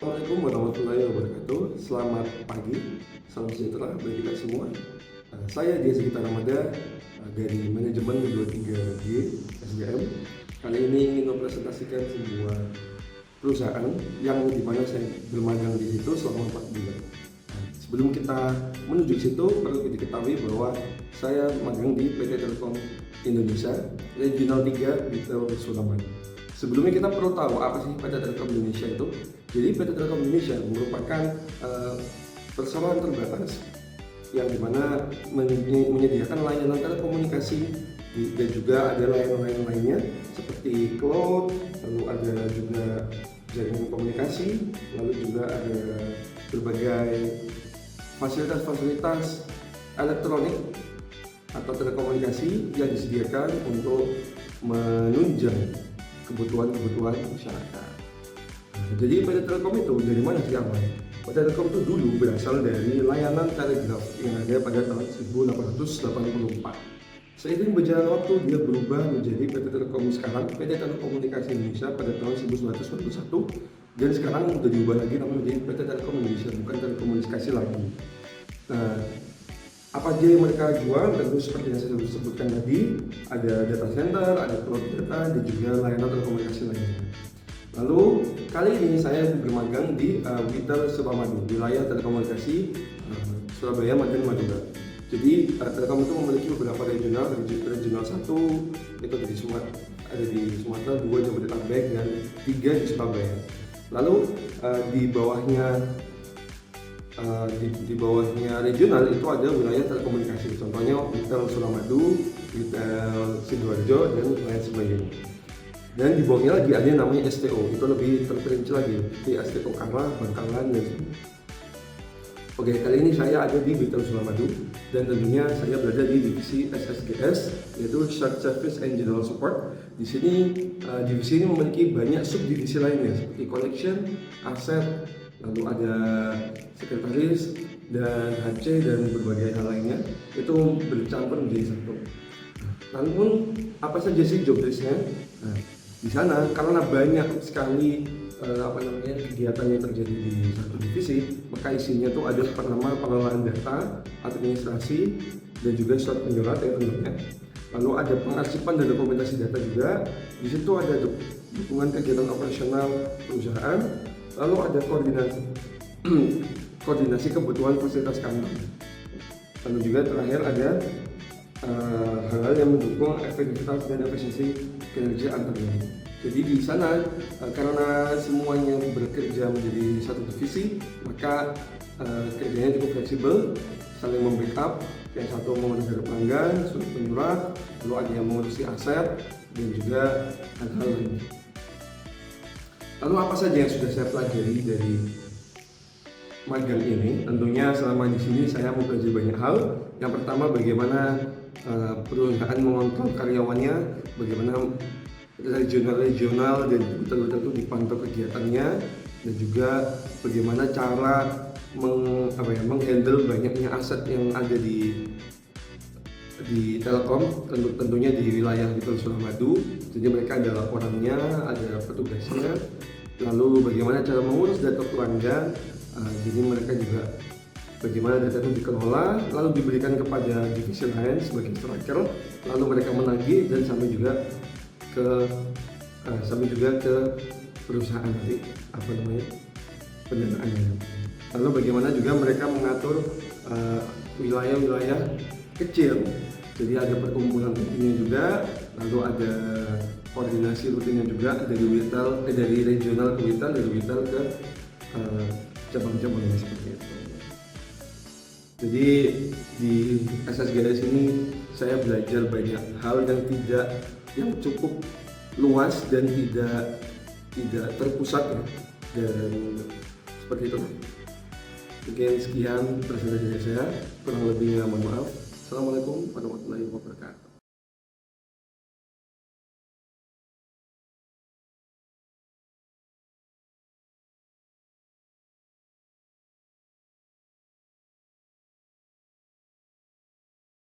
Assalamualaikum warahmatullahi wabarakatuh. Selamat pagi, salam sejahtera bagi kita semua. Saya Dia Sekitar Ramada dari manajemen 23G SGM. Kali ini ingin mempresentasikan sebuah perusahaan yang dimana saya bermagang di situ selama 4 bulan. Sebelum kita menuju ke situ, perlu diketahui bahwa saya magang di PT Telkom Indonesia Regional 3 Retail Surabaya. Sebelumnya kita perlu tahu apa sih PT Telkom Indonesia itu. Jadi PT Telkom Indonesia merupakan perseroan terbatas yang dimana menyediakan layanan telekomunikasi dan juga ada layanan-layanan lainnya seperti cloud, lalu ada juga jaringan komunikasi, lalu juga ada berbagai fasilitas-fasilitas elektronik atau telekomunikasi yang disediakan untuk menunjang kebutuhan masyarakat. Jadi PT Telkom itu dari mana sih awalnya? PT Telkom itu dulu berasal dari layanan telegraf yang ada pada tahun 1884. Seiring berjalan waktu dia berubah menjadi PT Telkom sekarang, PT Telekomunikasi Indonesia pada tahun 1991, dan sekarang sudah diubah lagi namanya menjadi PT Telkom Indonesia, bukan telekomunikasi lagi. Nah, apa aja yang mereka jual? Tentu seperti yang saya sebutkan tadi, ada data center, ada cloud data, dan juga layanan telekomunikasi lainnya. Lalu kali ini saya bermagang di Witel Suramadu, wilayah telekomunikasi Surabaya dan Madura. Jadi Telkom itu memiliki beberapa regional 1 itu ada di Sumatera, 2 Jabodetabek, dan 3 di Surabaya. Lalu di bawahnya regional itu ada wilayah telekomunikasi, contohnya Witel Suramadu, Witel Sidoarjo, dan lain sebagainya. Dan di bawahnya lagi ada yang namanya STO, itu lebih terperinci lagi di STO Kara, Bangkalan, dan sebagainya. Oke, kali ini saya ada di Witel Suramadu dan tentunya saya berada di divisi SSGS, yaitu Shared Service and General Support. Di sini divisi ini memiliki banyak subdivisi lainnya seperti collection, aset, lalu ada sekretaris dan HC dan berbagai hal lainnya, itu bercampur menjadi satu. Namun apa saja sih job desk-nya? Nah, di sana karena banyak sekali kegiatan yang terjadi di satu divisi, maka isinya tuh ada pertama pengelolaan data, administrasi, dan juga surat menyurat ya tentunya. Lalu ada pengarsipan dan dokumentasi data juga. Di situ ada dukungan kegiatan operasional perusahaan. Lalu ada koordinasi kebutuhan fasilitas kantor. Lalu juga terakhir ada hal-hal yang mendukung efektivitas dan efisiensi kinerja antar unit. Jadi di sana karena semuanya bekerja menjadi satu divisi, maka kerjanya cukup fleksibel, saling membackup. Yang satu mengurus dari pelanggan, surat menyurat, lalu ada yang mengurusi aset, dan juga hal-hal lain. Lalu apa saja yang sudah saya pelajari dari magang ini? Tentunya selama di sini saya mau belajar banyak hal. Yang pertama, bagaimana perusahaan mengontrol karyawannya, bagaimana regional dan betul-betul itu dipantau kegiatannya, dan juga bagaimana cara menghandle banyaknya aset yang ada di Telkom, tentunya di wilayah Witel Suramadu. Jadi mereka ada laporannya, ada petugasnya, lalu bagaimana cara mengurus data pelanggan. Jadi mereka juga bagaimana data itu dikelola, lalu diberikan kepada divisi lain sebagai striker, lalu mereka menagih dan sampai juga ke perusahaan nanti pendanaannya. Lalu bagaimana juga mereka mengatur wilayah-wilayah kecil. Jadi ada perkumpulan rutinnya juga, lalu ada koordinasi rutinnya juga dari regional ke Witel, dari Witel ke cabang-cabangnya seperti itu. Jadi di SSGS ini saya belajar banyak hal yang cukup luas dan tidak terpusat ya, dan seperti itu. Mungkin sekian presentasi saya, kurang lebihnya mohon maaf. Assalamualaikum warahmatullahi wabarakatuh.